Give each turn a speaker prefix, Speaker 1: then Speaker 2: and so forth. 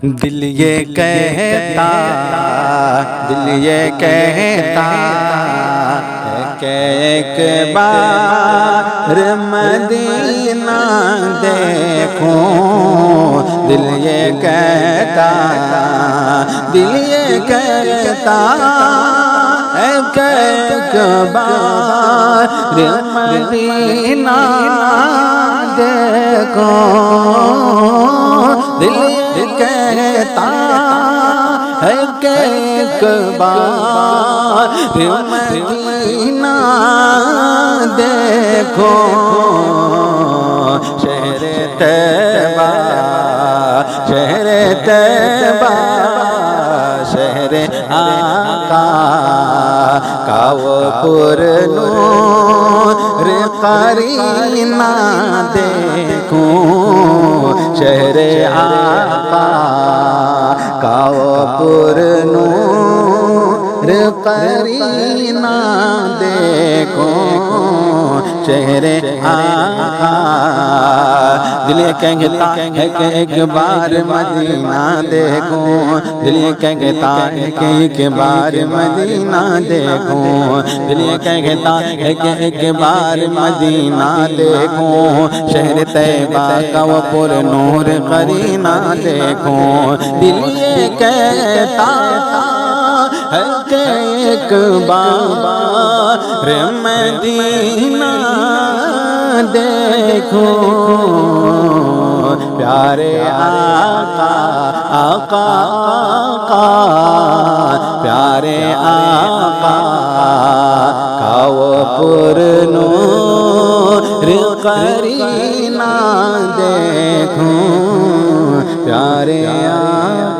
Speaker 1: دل یہ کہتا ہے کہ ایک بار مدینہ دیکھوں، دل یہ کہتا ہے کہ ایک بار مدینہ دیکھوں، دل کہتا ہے کہ ایک بار مدینہ دیکھو، شہر طیبہ شہر طیبہ شہر آقا کا وہ پرنور قرینہ دیکھوں، شہر آقا کا وہ پرنور قرینہ دیکھوں، شہر آقا۔ دل یہ کہتا ہے کہ ایک بار مدینہ دیکھوں، دل یہ کہتا ہے کہ ایک بار مدینہ دیکھوں، دل یہ کہتا ہے کہ ایک بار مدینہ دیکھوں، شہر طیبہ کا وہ پرنور قرینہ دیکھوں، دل یہ کہتا ہے کہ ایک بار مدینہ دیکھوں، پیارے آقا آقا آقا پیارے آقا کا وہ پرنور قرینہ دیکھوں، پیارے آقا۔